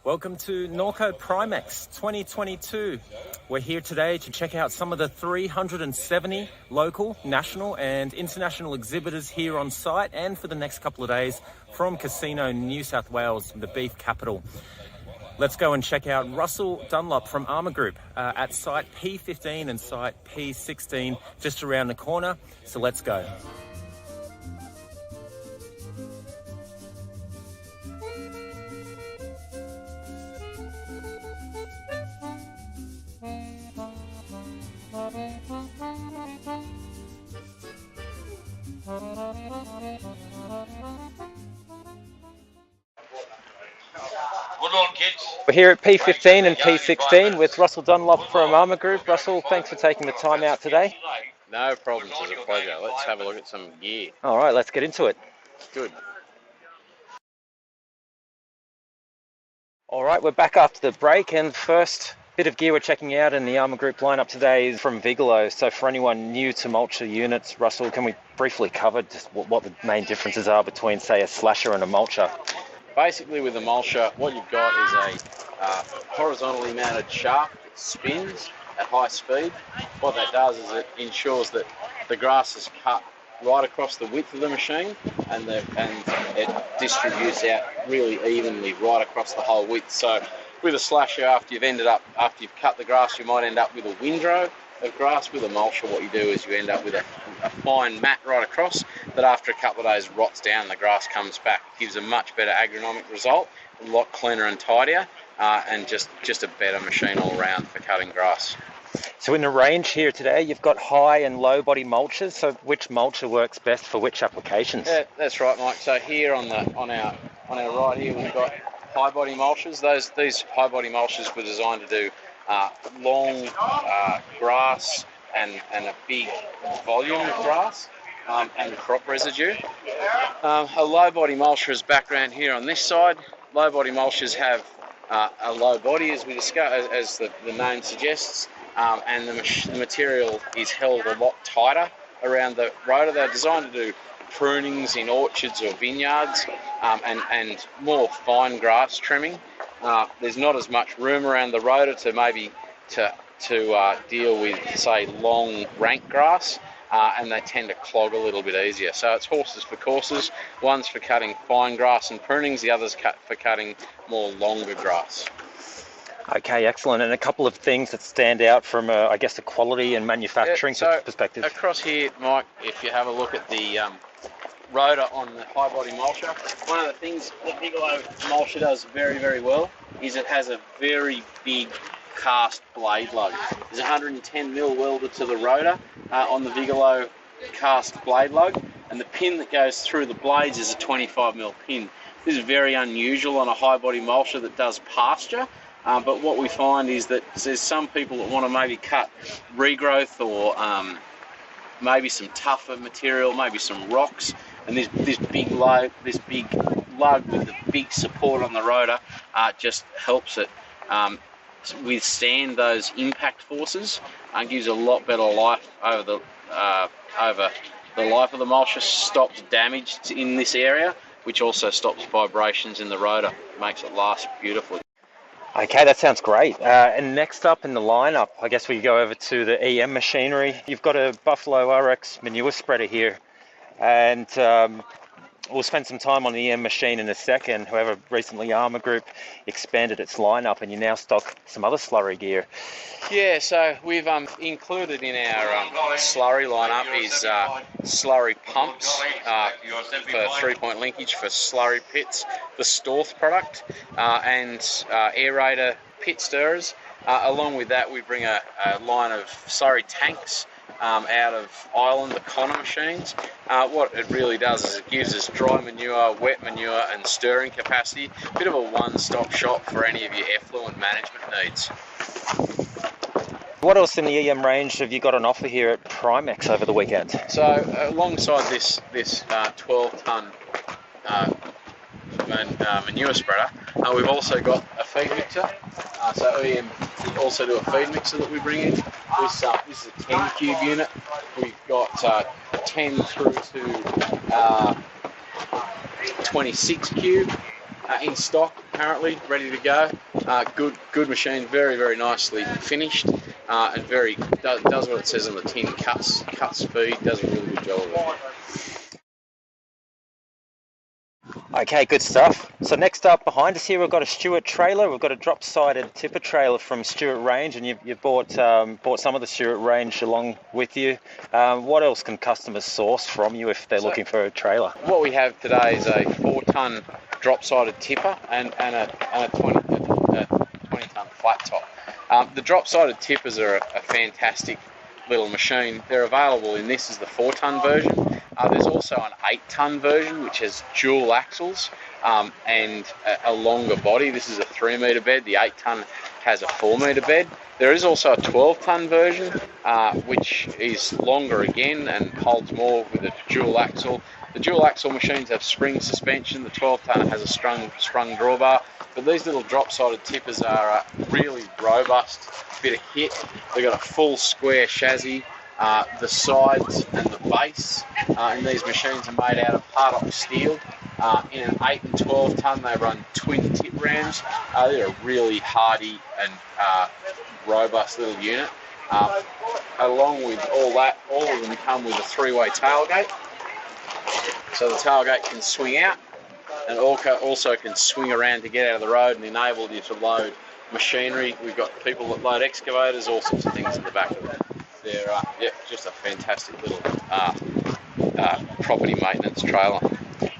Welcome to Norco Primex 2022. We're here today to check out some of the 370 local, national and international exhibitors here on site and for the next couple of days from Casino, New South Wales, the beef capital. Let's go and check out Russell Dunlop from Armour Group at site P15 and site P16 just around the corner. So let's go. We're here at P15 and P16 with Russell Dunlop from Armour Group. Russell, thanks for taking the time out today. No problems, it's a pleasure. Let's have a look at some gear. All right, let's get into it. Good. All right, we're back after the break, and first bit of gear we're checking out in the Armour Group lineup today is from Bigelow. So for anyone new to mulcher units, Russell, can we briefly cover just what the main differences are between, say, a slasher and a mulcher? Basically with a mulcher, what you've got is a horizontally mounted shaft that spins at high speed. What that does is it ensures that the grass is cut right across the width of the machine and it distributes out really evenly right across the whole width. So with a slasher, after you've cut the grass, you might end up with a windrow of grass. With a mulcher, what you do is you end up with a fine mat right across that after a couple of days rots down, the grass comes back. It gives a much better agronomic result, a lot cleaner and tidier, and just a better machine all around for cutting grass. So in the range here today, you've got high and low body mulchers. So which mulcher works best for which applications? Yeah, that's right, Mike. So here on our right here, we've got high body mulchers. These high body mulchers were designed to do long grass and a big volume of grass and crop residue. A low body mulcher is background here on this side. Low body mulchers have a low body, as we discussed, as the name suggests, and the material is held a lot tighter around the rotor. They're designed to do prunings in orchards or vineyards and more fine grass trimming. There's not as much room around the rotor to deal with, say, long rank grass, and they tend to clog a little bit easier. So it's horses for courses. One's for cutting fine grass and prunings, the other's for cutting more longer grass. Okay, excellent. And a couple of things that stand out from, I guess, the quality and manufacturing perspective. Across here, Mike, if you have a look at the rotor on the high body mulcher, one of the things that Bigelow mulcher does very, very well is it has a very big cast blade lug. There's 110mm welded to the rotor on the Bigelow cast blade lug, and the pin that goes through the blades is a 25mm pin. This is very unusual on a high body mulcher that does pasture. But what we find is that there's some people that want to maybe cut regrowth or maybe some tougher material, maybe some rocks, and this big lug with the big support on the rotor just helps it withstand those impact forces and gives a lot better life over the life of the mulcher. Stops damage in this area, which also stops vibrations in the rotor, makes it last beautifully. Okay, that sounds great. And next up in the lineup, I guess we go over to the EM machinery. You've got a Buffalo RX manure spreader here, and we'll spend some time on the EM machine in a second. However, recently Armour Group expanded its lineup, and you now stock some other slurry gear. Yeah, so we've included in our slurry lineup is slurry pumps for 3-point linkage for slurry pits, the Storth product, and aerator pit stirrers. Along with that, we bring a line of slurry tanks out of Ireland, the Connor machines. What it really does is it gives us dry manure, wet manure and stirring capacity. Bit of a one-stop shop for any of your effluent management needs. What else in the EM range have you got on offer here at Primex over the weekend? So alongside this 12-ton manure spreader, we've also got a feed mixer. So EM also do a feed mixer that we bring in. This is a 10 cube unit. We've got 10 through to 26 cube in stock. currently, ready to go. Good machine, very nicely finished, and does what it says on the tin. Cuts speed, does a really good job of it. Okay, good stuff. So next up behind us here, we've got a Stuart trailer. We've got a drop-sided tipper trailer from Stuart range, and you've bought some of the Stuart range along with you. What else can customers source from you if they're looking for a trailer? What we have today is a 4-ton drop-sided tipper and a 20-ton flat top. The drop-sided tippers are a fantastic little machine. They're available in this is the 4-ton version. There's also an 8-ton version which has dual axles and a longer body. This is a 3-metre bed. The 8-ton has a 4-metre bed. There is also a 12-ton version which is longer again and holds more with a dual axle. The dual axle machines have spring suspension. The 12-ton has a sprung drawbar. But these little drop-sided tippers are a really robust bit of kit. They've got a full square chassis. The sides and the base in these machines are made out of hard steel. In an 8 and 12 ton they run twin tip rams. They're a really hardy and robust little unit. Along with all that, all of them come with a 3-way tailgate. So the tailgate can swing out and also can swing around to get out of the road and enable you to load machinery. We've got people that load excavators, all sorts of things in the back of it. They're just a fantastic little property maintenance trailer.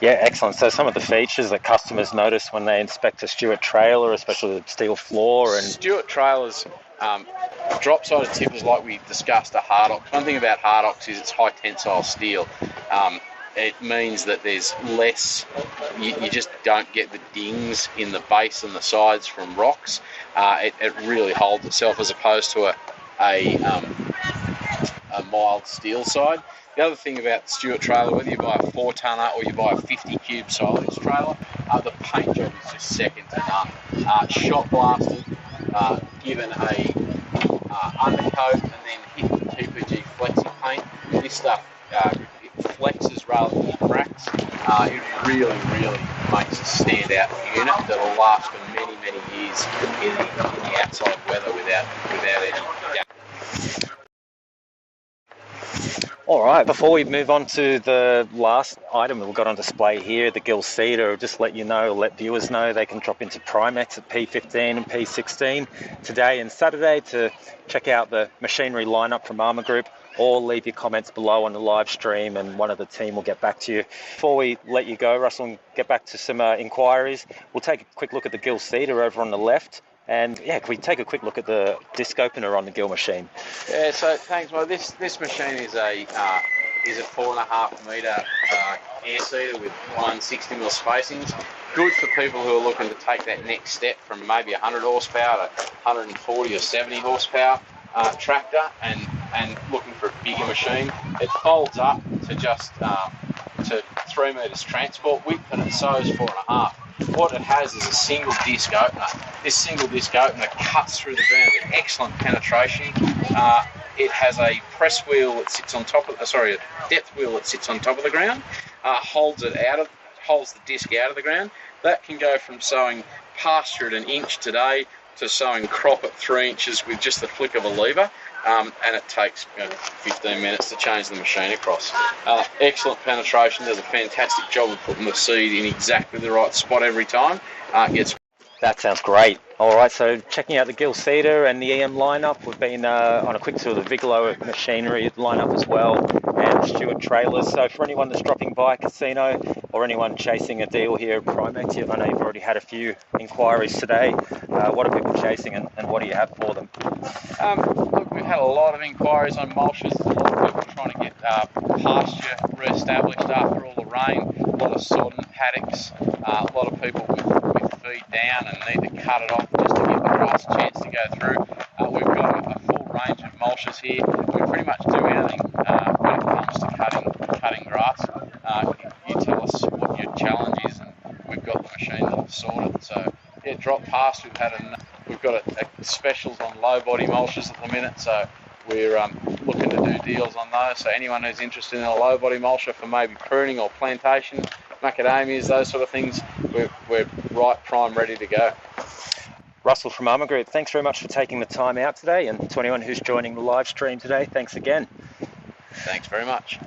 Yeah, excellent. So some of the features that customers notice when they inspect a Stuart trailer, especially the steel floor and... Stuart trailers, drop-sided tippers like we discussed are Hardox. One thing about Hardox is it's high tensile steel. It means that there's less, you just don't get the dings in the base and the sides from rocks. It really holds itself as opposed to a mild steel side. The other thing about the Stuart trailer, whether you buy a 4-tonner or you buy a 50 cube silage trailer, the paint job is just second to none. Shot blasted, given a undercoat and then hit with TPG flexi paint. This stuff it flexes rather than cracks. It really makes a standout unit that'll last for many years in the outside weather without any doubt. All right, before we move on to the last item that we've got on display here, the Gill Cedar, just let viewers know they can drop into Primex at P15 and P16 today and Saturday to check out the machinery lineup from Armour Group, or leave your comments below on the live stream and one of the team will get back to you. Before we let you go, Russell, and get back to some inquiries, we'll take a quick look at the Gill Cedar over on the left. And yeah, can we take a quick look at the disc opener on the Gill machine? Yeah, so thanks. Well, this machine is a 4.5 metre air seeder with 160mm spacings. Good for people who are looking to take that next step from maybe 100 horsepower to 140 or 70 horsepower tractor and looking for a bigger machine. It folds up to just to 3 metres transport width and it sews 4.5. What it has is a single disc opener. This single disc opener cuts through the ground with excellent penetration. It has a press wheel that sits on top of, a depth wheel that sits on top of the ground, holds the disc out of the ground. That can go from sowing pasture at 1 inch today to sowing crop at 3 inches with just the flick of a lever. And it takes 15 minutes to change the machine across. Excellent penetration, does a fantastic job of putting the seed in exactly the right spot every time. That sounds great. All right, so checking out the Gill Cedar and the EM lineup, we've been on a quick tour of the Bigelow machinery lineup as well, and the Stuart trailers. So for anyone that's dropping by a casino or anyone chasing a deal here at Primex, I know you've already had a few inquiries today. What are people chasing and what do you have for them? Look, we've had a lot of inquiries on mulches. There's a lot of people trying to get pasture re-established after all the rain. A lot of sodden paddocks. A lot of people with feed down and need to cut it off just to give the grass a chance to go through. We've got a full range of mulches here. We pretty much do anything when it comes to cutting grass. You tell us what your challenge is and we've got the machine that'll sort it. So yeah, drop past. We've got a specials on low body mulches at the minute, so we're looking to do deals on those. So anyone who's interested in a low body mulcher for maybe pruning or plantation, macadamias, those sort of things, we're right prime ready to go. Russell from Armour Group, thanks very much for taking the time out today, and to anyone who's joining the live stream today, thanks again. Thanks very much.